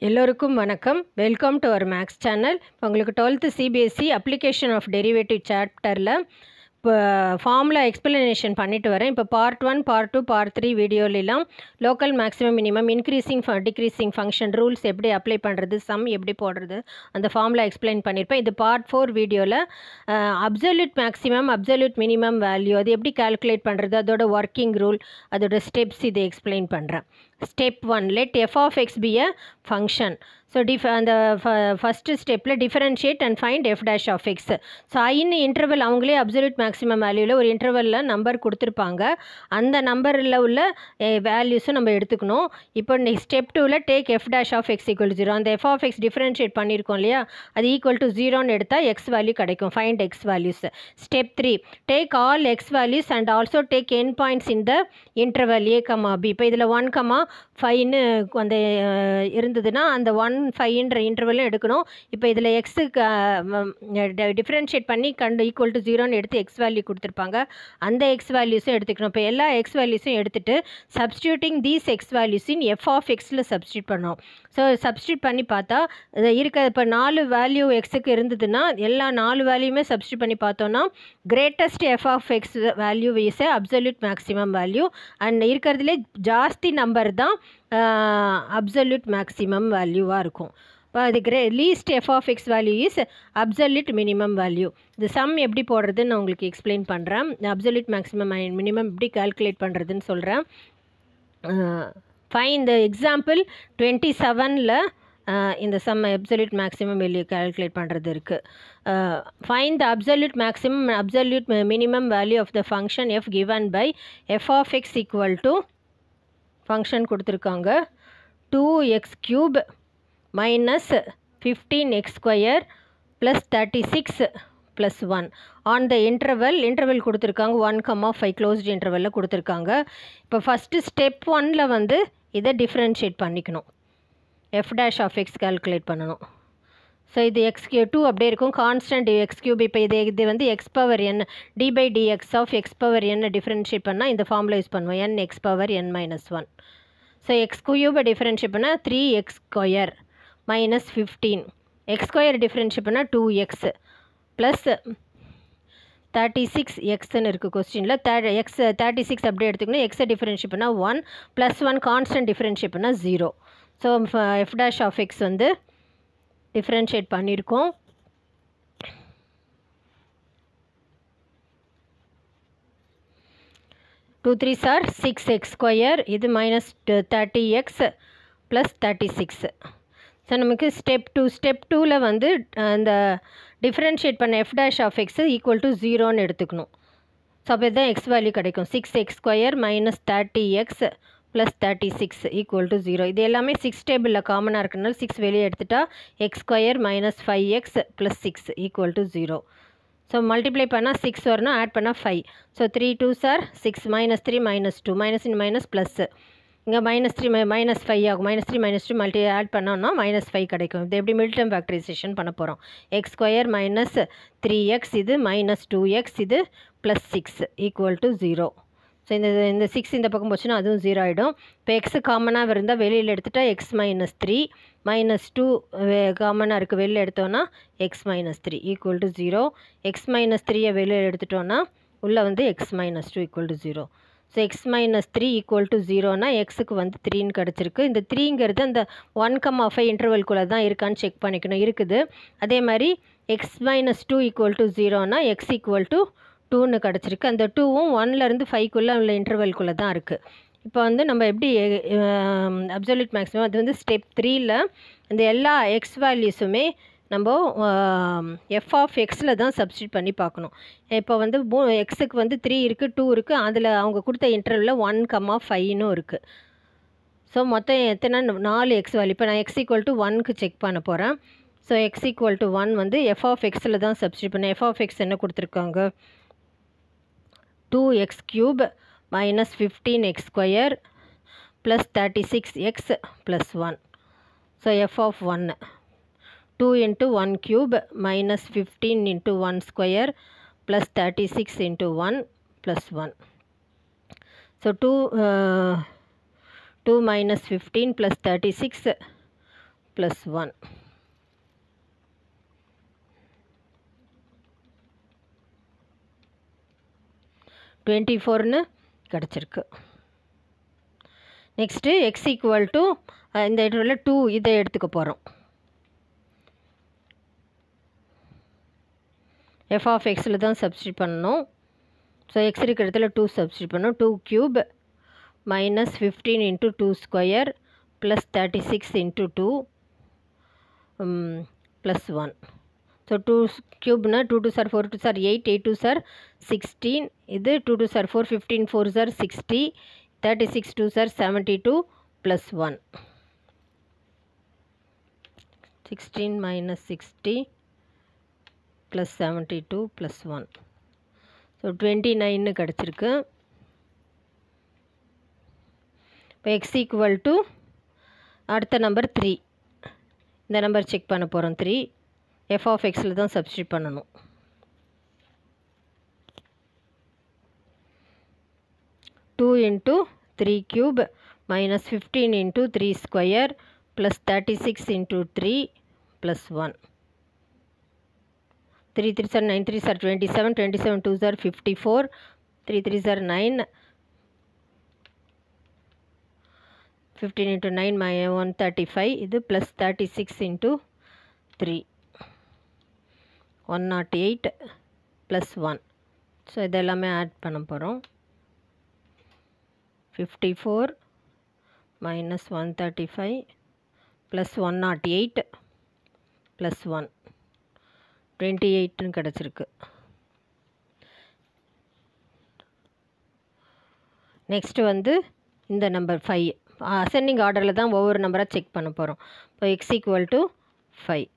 எல்லோருக்கும் வணக்கம். Welcome to our maths channel. உங்களுக்கு 12th CBSE application of derivative சாப்டரில் இப்போ ஃபார்முலா எக்ஸ்பிளனேஷன் பண்ணிட்டு வரேன். இப்போ பார்ட் 1, பார்ட் 2, பார்ட் 3 வீடியோலாம் local maximum minimum increasing decreasing function rules எப்படி அப்ளை பண்ணுறது, சம் எப்படி போடுறது, அந்த ஃபார்முலா எக்ஸ்பிளைன் பண்ணியிருப்பேன். இது பார்ட் 4 வீடியோவில் absolute maximum absolute minimum value அது எப்படி கால்குலேட் பண்ணுறது, அதோட ஒர்க்கிங் ரூல், அதோட ஸ்டெப்ஸ் இதை எக்ஸ்பிளைன் பண்ணுறேன். Step 1, let f of x be a function. So அந்த ஃபஸ்ட்டு ஸ்டெப்பில் differentiate and find f dash of x. So ஐன்னு இன்டர்வல் அவங்களே அப்சல்யூட் மேக்ஸிமம் வேல்யூவில் ஒரு இன்டர்வலில் நம்பர் கொடுத்துருப்பாங்க. அந்த நம்பரில் உள்ள வேல்யூஸும் நம்ம எடுத்துக்கணும். இப்போ ஸ்டெப் 2ல் take f dash of x equal to 0. அந்த f of x டிஃபரன்ஷியேட் பண்ணியிருக்கோம் இல்லையா, அது ஈக்குவல் டு 0ன்னு எடுத்தால் x வேல்யூ கிடைக்கும். Find x values. Step 3, take all x values and also take N points in the interval a, b. இப்போ இதில் 1,5ன்னு அந்த இருந்ததுன்னா அந்த 1,5ன்ற இன்டர்வலும் எடுக்கணும். இப்போ இதில் எக்ஸுக்கு டிஃப்ரென்ஷியேட் பண்ணி ஈக்குவல் டு 0ன்னு எடுத்து எக்ஸ் வேல்யூ கொடுத்துருப்பாங்க. அந்த எக்ஸ் வேல்யூஸும் எடுத்துக்கணும். இப்போ எல்லா எக்ஸ் வேல்யூஸும் எடுத்துகிட்டு substituting these x values in f of எக்ஸில் சப்ஸ்டியூட் பண்ணோம். ஸோ சப்ஸ்டியூட் பண்ணி பார்த்தா இப்போ 4 வேல்யூ எக்ஸுக்கு இருந்ததுன்னா எல்லா 4 வேல்யூமே சப்ஸ்டியூட் பண்ணி பார்த்தோன்னா greatest f of x value is absolute maximum value. And இருக்கிறதுலே ஜாஸ்தி நம்பர் தான் அப்சல்யூட் மேக்ஸிமம் வேல்யூவாக இருக்கும். இப்போ அது least f of x value is absolute minimum value. இது சம் எப்படி போடுறதுன்னு நான் உங்களுக்கு எக்ஸ்பிளைன் பண்ணுறேன். அப்சல்யூட் மேக்ஸிமம் மினிமம் எப்படி கால்குலேட் பண்ணுறதுன்னு சொல்கிறேன். ஃபைண்ட் எக்ஸாம்பிள் 27ல் இந்த sum absolute maximum value calculate பண்ணுறது இருக்குது. Find the absolute maximum absolute minimum value of the function f given by f of x equal to function கொடுத்துருக்காங்க 2x³ minus 15x² plus 36 plus 1 on the interval கொடுத்துருக்காங்க 1,5 closed இன்டர்வலில் கொடுத்துருக்காங்க. இப்போ first step 1ல் வந்து இதை differentiate பண்ணிக்கணும். f dash of x calculate பண்ணணும். So இது x2 அப்படியே இருக்கும், கான்ஸ்டன்ட் x3. இப்போ இது வந்து x power n d/dx of x power n differentiate பண்ணால் இந்த ஃபார்முலா யூஸ் பண்ணுவோம், n x power n minus 1. So x³ differentiate பண்ணால் 3x² மைனஸ் 15, x² டிஃப்ரென்ஷியேட் பண்ணால் 2x ப்ளஸ் 36xன்னு இருக்குது கொஸ்டினில். x 36 அப்படியே எடுத்துக்கணும். எக்ஸை டிஃப்ரென்ஷியேட் பண்ணால் 1 ப்ளஸ் 1 கான்ஸ்டன்ட் டிஃப்ரென்ஷியேட் பண்ணால் 0. So f dash of x வந்து டிஃப்ரென்ஷியேட் பண்ணியிருக்கோம். டூ 3s are 6x², இது மைனஸ் 30x ப்ளஸ் 36. ஸோ நமக்கு ஸ்டெப் 2ல் வந்து அந்த டிஃப்ரென்ஷியேட் பண்ண f dash of x equal to 0ன்னு எடுத்துக்கணும். ஸோ அப்போ இதுதான் எக்ஸ் வேல்யூ கிடைக்கும். 6x² minus 30x plus 36 equal to 0. இது எல்லாமே 6 டேபிளில் காமனாக இருக்கிறனால 6 வெளியே எடுத்துட்டா x² minus 5x plus 6 equal to 0. So multiply பண்ணால் 6 வரணும், ஆட் பண்ணால் 5. So 3 2s are 6 minus 3 minus 2 minus in minus plus இங்கே -3 -5 ஆகும். -3 -2 ஆட் பண்ணோன்னா -5 கிடைக்கும். இது எப்படி மில்டம் ஃபேக்டரைசேஷன் பண்ண போகிறோம். x² மைனஸ் 3x இது மைனஸ் 2x இது ப்ளஸ் 6 ஈக்குவல் டு 0. ஸோ இந்த 6 இந்த பக்கம் போச்சுன்னா அதுவும் 0 ஆகிடும். இப்போ எக்ஸு காமனாக இருந்தால் வெளியில் எடுத்துட்டா x மைனஸ் 3 மைனஸ் 2 காமனாக இருக்குது, வெளியில் எடுத்தோன்னா x minus 3 equal to 0. x minus 3யை வெளியில் எடுத்துட்டோன்னா உள்ளே வந்து x minus 2 equal to 0. So x minus 3 equal to 0னா எக்ஸுக்கு வந்து 3ன்னு கிடச்சிருக்கு. இந்த 3ங்கிறது அந்த 1,5 இன்டர்வல்குள்ளே தான் இருக்கான்னு செக் பண்ணிக்கணும். இருக்குது. அதே மாதிரி x மைனஸ் 2 ஈக்குவல் டு 0னா x ஈக்குவல் டு 2ன்னு கிடச்சிருக்கு. அந்த 2வும் 1லேருந்து 5க்குள்ளே உள்ள இன்டர்வல்குள்ளே தான் இருக்குது. இப்போ வந்து நம்ம எப்படி அப்சல்யூட் மேக்ஸிமம் அது வந்து ஸ்டெப் 3ல் இந்த எல்லா எக்ஸ் வேல்யூஸுமே நம்ம எஃப் ஆஃப் எக்ஸில் தான் சப்ஸ்டியூட் பண்ணி பார்க்கணும். இப்போ வந்து எக்ஸுக்கு வந்து 3 இருக்குது, 2 இருக்குது, அதில் அவங்க கொடுத்த இன்டர்வலில் 1,5ன்னு இருக்குது. ஸோ மொத்தம் எத்தனை 4 எக்ஸ் வேல்யூ. இப்போ நான் x ஈக்குவல் டு 1க்கு செக் பண்ண போகிறேன். ஸோ x ஈக்குவல் டு 1 வந்து எஃப் ஆஃப் எக்ஸில் தான் சப்ஸ்டியூட் பண்ணேன். எஃப் ஆஃப் எக்ஸ் என்ன கொடுத்துருக்காங்க, 2x³ minus 15x² plus 36x plus 1. So f of 1 2 into 1³ minus 15 into 1 square plus 36 into 1 plus 1. So 2 minus 15 plus 36 plus 1. ன்னு கிடச்சிருக்கு. நெக்ஸ்ட்டு எக்ஸ் ஈக்குவல் டு இந்த இடத்துல 2 இதை எடுத்துக்க போகிறோம். எஃப் ஆஃப் எக்ஸில் தான் சப்ஸ்டியூட் பண்ணணும். ஸோ எக்ஸ் இருக்கிற இடத்துல 2 சப்ஸ்டியூட் பண்ணணும். 2 cube minus 15 into 2 square plus 36 into 2 plus 1. So 2 cube na 2 2s are 4 2s are 8 8 2s are 16. இது 2 2s are 4 15 4s are 60 36 2s are 72 plus 1. 16 minus 60 plus 72 plus 1. So 29 கிடச்சிருக்கு. இப்போ x equal to அடுத்த number 3. இந்த number check பண்ண போகிறோம். 3 F of எக்ஸில் தான் substitute பண்ணணும். Two into 3 cube minus 15 into 3 square plus 36 into 3 plus 1. 3 3s are 9 3s are 27 27 2s are 54 3 3s are 9 15 into 9 135 இது plus 36 into 3 108 plus 1. ஸோ இதெல்லாமே add பண்ண போகிறோம். 54 minus 135 plus 108 plus 1 28 கிடச்சிருக்கு. நெக்ஸ்ட் வந்து இந்த நம்பர் 5 அசெண்டிங் ஆர்டரில் தான் ஒவ்வொரு நம்பராக செக் பண்ண போகிறோம். இப்போ x equal to 5.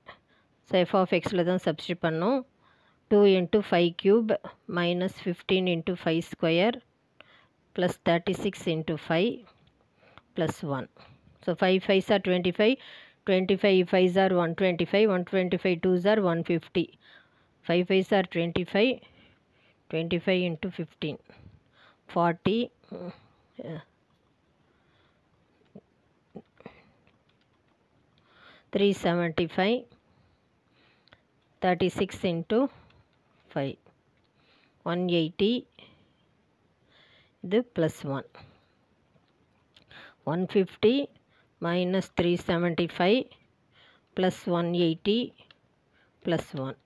So f of எக்ஸில் தான் சப்ஸ்டியூட் பண்ணோம். 2 into 5 cube minus 15 into 5 square plus 36 into 5 plus 1. So 5 5s are 25 25 5s are 125 125 2s are 150 5 5s are 25 25 into 15 40 375 36 into 5 180 இது plus 1 150 minus 375 plus 180 plus 1.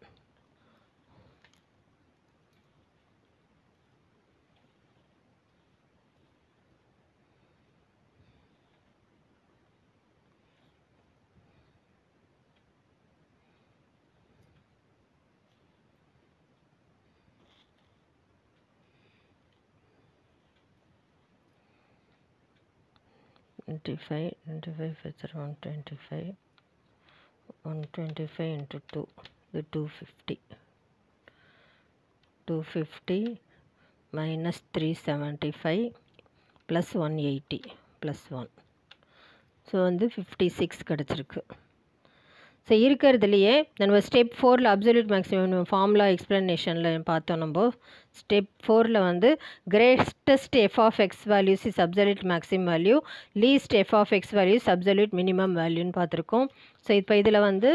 Twenty-five 125 125 into 2 the 250 250 minus 375 plus 180 plus 1. So வந்து 56 கிடச்சிருக்கு. So இருக்கிறதுலையே நம்ம step 4ல் absolute maximum formula எக்ஸ்ப்ளனேஷனில் பார்த்தோம். நம்ம step 4ல் வந்து greatest f of x values is absolute maximum value, least f of x values absolute minimum வேல்யூன்னு பார்த்துருக்கோம். ஸோ இப்போ இதில் வந்து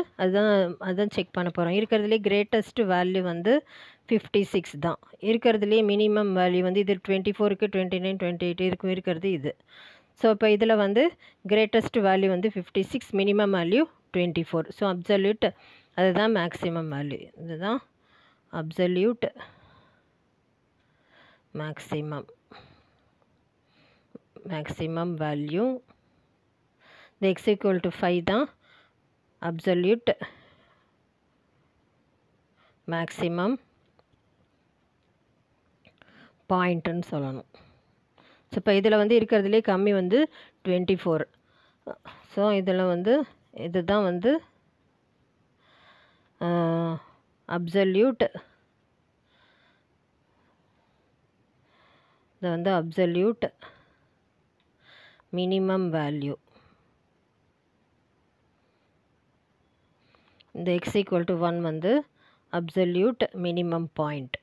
அதுதான் செக் பண்ண போகிறோம். இருக்கிறதுலே கிரேட்டஸ்ட் வேல்யூ வந்து 56 தான். இருக்கிறதுலே மினிமம் வேல்யூ வந்து இது 24க்கு 29 28 இருக்கும் இருக்கிறது இது. ஸோ இப்போ இதில் வந்து கிரேட்டஸ்ட் வேல்யூ வந்து 56, மினிமம் வேல்யூ 24. ஸோ அப்சல்யூட் அதுதான் மேக்ஸிமம் வேல்யூ. இதுதான் அப்சல்யூட் மேக்ஸிமம் வேல்யூ. இந்த எக்ஸ் ஈக்குவல் டு 5 தான் அப்சல்யூட் மேக்ஸிமம் பாயிண்ட்டுன்னு சொல்லணும். ஸோ இப்போ இதில் வந்து இருக்கிறதுலே கம்மி வந்து 24. ஸோ இதில் வந்து இதுதான் வந்து அப்சல்யூட் இது வந்து அப்சல்யூட் மினிமம் வேல்யூ. இந்த எக்ஸ் ஈக்குவல் டு 1 வந்து absolute minimum point.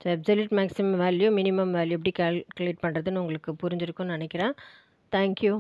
So absolute maximum value minimum value எப்படி கால்குலேட் பண்ணுறதுன்னு உங்களுக்கு புரிஞ்சிருக்கும்னு நினைக்கிறேன். தேங்க்யூ.